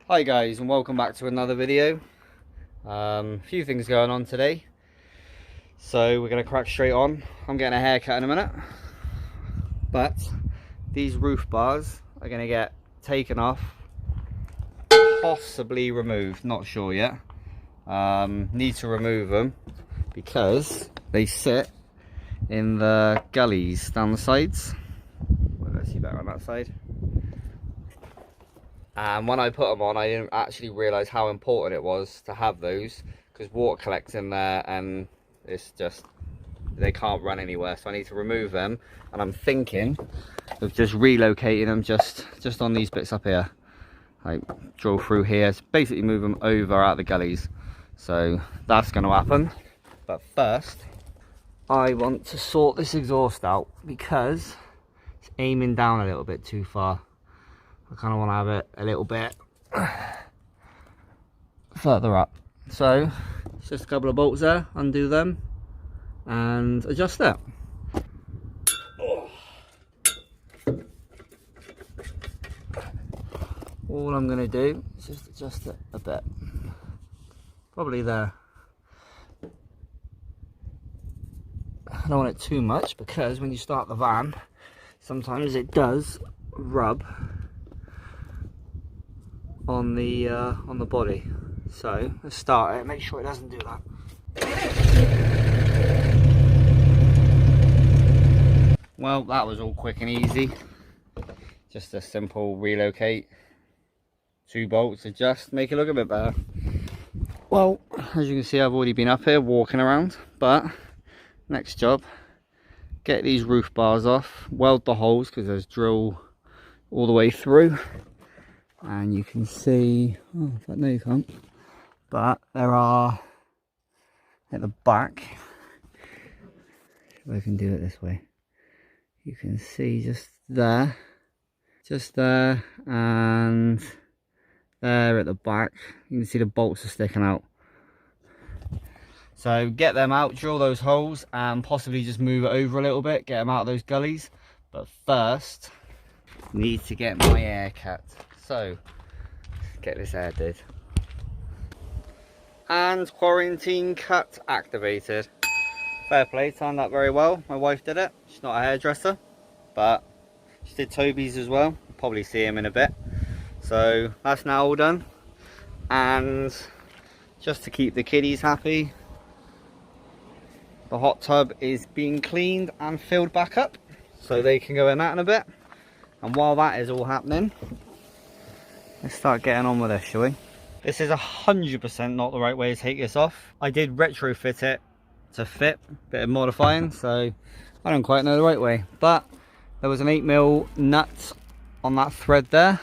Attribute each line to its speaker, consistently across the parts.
Speaker 1: Hi guys, and welcome back to another video. A few things going on today, so we're going to crack straight on. I'm getting a haircut in a minute, but these roof bars are going to get taken off, possibly removed, not sure yet. Need to remove them because they sit in the gullies down the sides. Well, let's see better on that side. And when I put them on, I didn't actually realise how important it was to have those, because water collects in there and it's just, they can't run anywhere. So I need to remove them, and I'm thinking of just relocating them just on these bits up here. Like drill through here, so basically move them over out the gullies. So that's going to happen. But first, I want to sort this exhaust out because it's aiming down a little bit too far. I kind of want to have it a little bit further up. So it's just a couple of bolts there, undo them and adjust it. All I'm going to do is just adjust it a bit, probably there. I don't want it too much because when you start the van, sometimes it does rub on the body. So let's start it, make sure it doesn't do that. Well, that was all quick and easy. Just a simple relocate, 2 bolts, adjust, make it look a bit better. Well, as you can see, I've already been up here walking around, but next job, get these roof bars off, weld the holes because there's drill all the way through. And you can see, oh, in fact, no you can't, but there are at the back, if I can do it this way, you can see just there and there at the back, you can see the bolts are sticking out. So get them out, drill those holes and possibly just move it over a little bit, get them out of those gullies. But first, need to get my hair cut. So, get this hair did. And quarantine cut activated. Fair play, turned out very well. My wife did it. She's not a hairdresser, but she did Toby's as well. You'll probably see him in a bit. So, that's now all done. And just to keep the kiddies happy, the hot tub is being cleaned and filled back up. So they can go in that in a bit. And while that is all happening, let's start getting on with this, shall we? This is 100% not the right way to take this off. I did retrofit it to fit, bit of modifying, so I don't quite know the right way. But there was an 8mm nut on that thread there.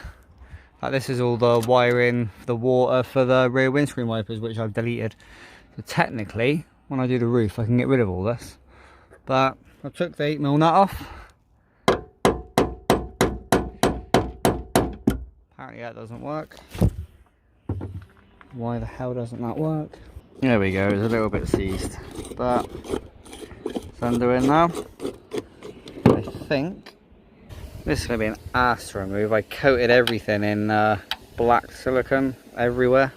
Speaker 1: This is all the wiring, the water for the rear windscreen wipers, which I've deleted. So technically, when I do the roof, I can get rid of all this. But I took the 8mm nut off. Apparently that doesn't work. Why the hell doesn't that work? There we go, it's a little bit seized, but it's under in now. I think this is going to be an ass to remove. I coated everything in black silicone everywhere,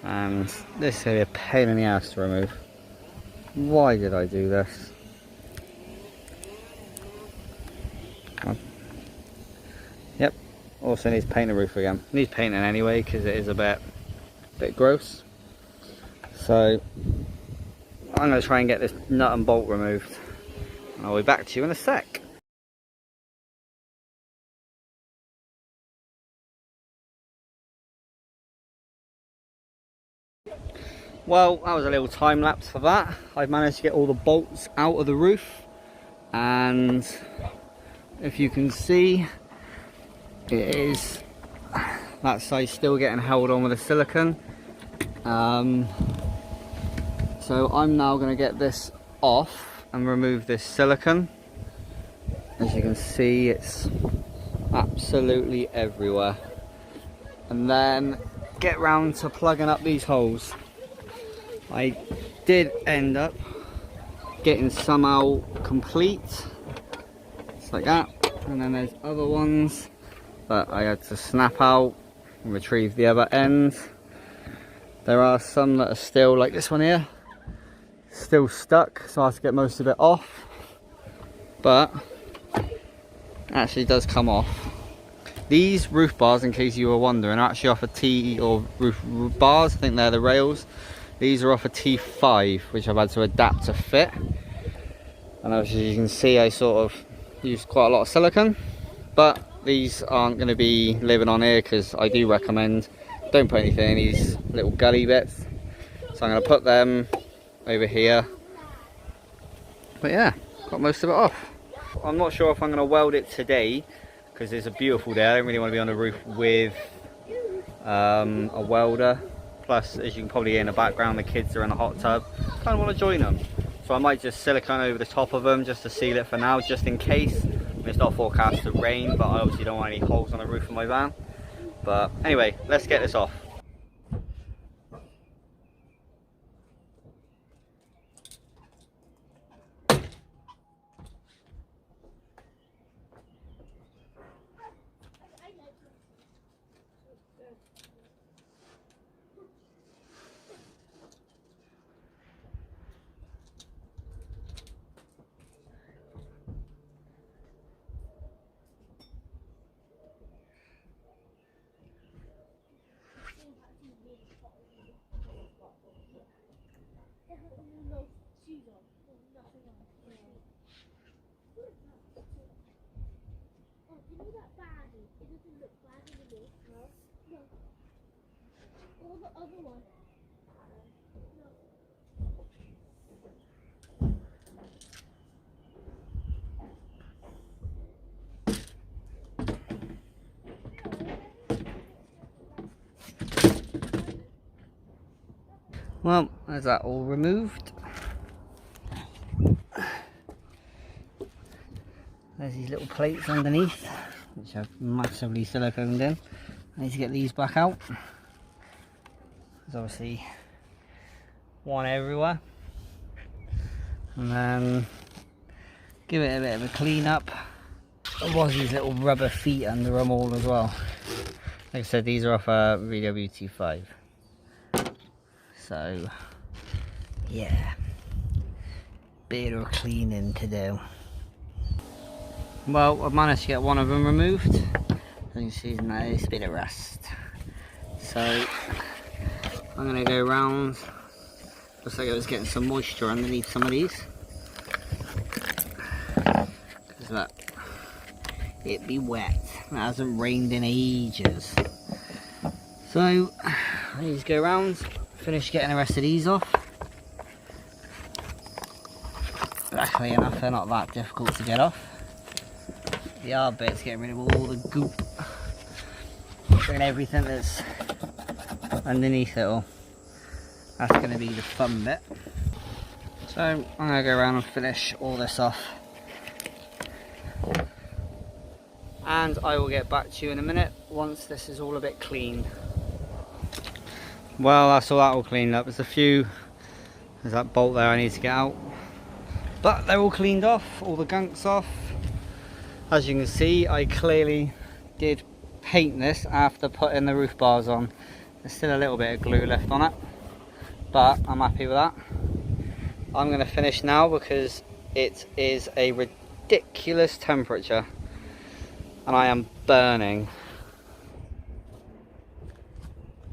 Speaker 1: and this is going to be a pain in the ass to remove. Why did I do this? Yep. Also needs paint the roof again. Needs painting anyway because it is a bit gross. So I'm going to try and get this nut and bolt removed, and I'll be back to you in a sec. Well, that was a little time lapse for that. I've managed to get all the bolts out of the roof, and if you can see, it is that side still getting held on with the silicone. So I'm now going to get this off and remove this silicone. As you can see, it's absolutely everywhere. And then get round to plugging up these holes. I did end up getting some out complete, just like that, and then there's other ones that I had to snap out and retrieve the other ends. There are some that are still, like this one here, still stuck, so I have to get most of it off, but it actually does come off. These roof bars, in case you were wondering, are actually off a T, or roof bars, I think they're the rails. These are off a T5, which I've had to adapt to fit. And as you can see, I sort of used quite a lot of silicone, but these aren't going to be living on here, because I do recommend don't put anything in these little gully bits. So I'm going to put them over here. But yeah, got most of it off. I'm not sure if I'm going to weld it today, because it's a beautiful day. I don't really want to be on the roof with a welder. Plus, as you can probably hear in the background, the kids are in the hot tub. Kind of want to join them. So I might just silicone over the top of them just to seal it for now, just in case. It's not forecast to rain, but I obviously don't want any holes on the roof of my van. But anyway, let's get this off. Well, there's that all removed. There's these little plates underneath, which I've massively siliconed in. I need to get these back out. There's obviously one everywhere. And then give it a bit of a clean up. There was these little rubber feet under them all as well. Like I said, these are off a VWT5. So, yeah, bit of cleaning to do. Well, I've managed to get one of them removed. As you can see, there's a nice bit of rust. So, I'm going to go around. Looks like I was getting some moisture underneath some of these. Because look, it be wet. It hasn't rained in ages. So, I need to go around. Finish getting the rest of these off. Luckily enough, they're not that difficult to get off. The hard bit's getting rid of all the goop and everything that's underneath it all. That's going to be the fun bit. So I'm going to go around and finish all this off. And I will get back to you in a minute once this is all a bit clean. Well, that's all that all cleaned up. There's a few, there's that bolt there I need to get out. But they're all cleaned off, all the gunk's off. As you can see, I clearly did paint this after putting the roof bars on. There's still a little bit of glue left on it, but I'm happy with that. I'm going to finish now because it is a ridiculous temperature and I am burning.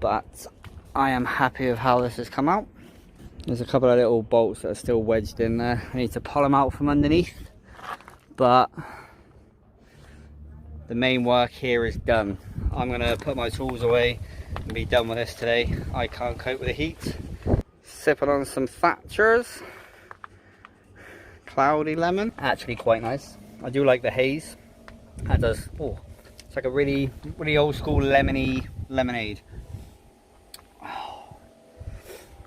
Speaker 1: But I am happy with how this has come out. There's a couple of little bolts that are still wedged in there. I need to pull them out from underneath, but the main work here is done. I'm going to put my tools away and be done with this today. I can't cope with the heat. Sipping on some Thatcher's Cloudy Lemon. Actually quite nice. I do like the haze. That does, oh, it's like a really old school lemony lemonade.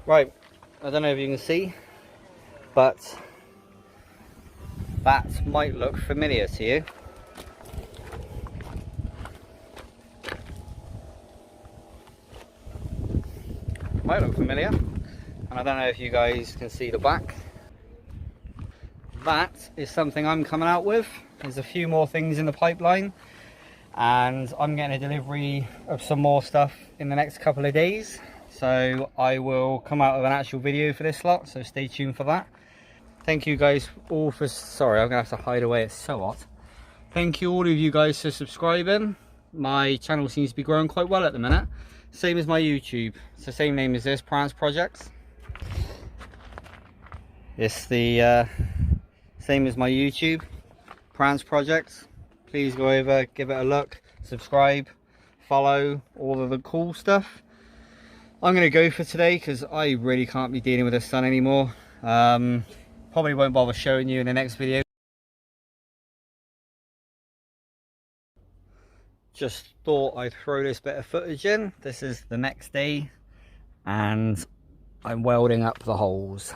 Speaker 1: Right, I don't know if you can see, but that might look familiar to you. Might look familiar, and I don't know if you guys can see the back. That is something I'm coming out with. There's a few more things in the pipeline, and I'm getting a delivery of some more stuff in the next couple of days, so I will come out with an actual video for this lot, so stay tuned for that. Thank you guys all for, sorry, I'm gonna have to hide away, it's so hot. Thank you all of you guys for subscribing. My channel seems to be growing quite well at the minute, same as my YouTube. It's the same name as this, Prance Projects. It's the same as my YouTube, Prance Projects. Please go over, give it a look, subscribe, follow, all of the cool stuff. I'm going to go for today because I really can't be dealing with the sun anymore. Probably won't bother showing you in the next video. Just thought I'd throw this bit of footage in. This is the next day and I'm welding up the holes.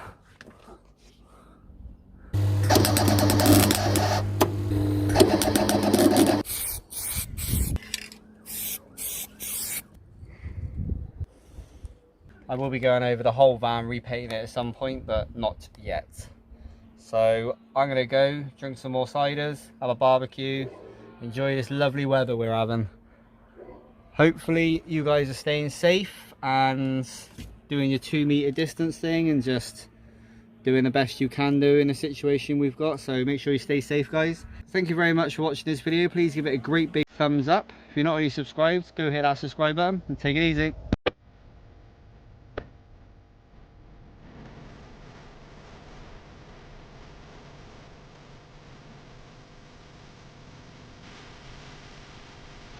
Speaker 1: I will be going over the whole van, repainting it at some point, but not yet. So I'm going to go drink some more ciders, have a barbecue, enjoy this lovely weather we're having. Hopefully you guys are staying safe and doing your 2-meter distance thing and just doing the best you can do in the situation we've got. So make sure you stay safe, guys. Thank you very much for watching this video. Please give it a great big thumbs up. If you're not already subscribed, go hit that subscribe button and take it easy.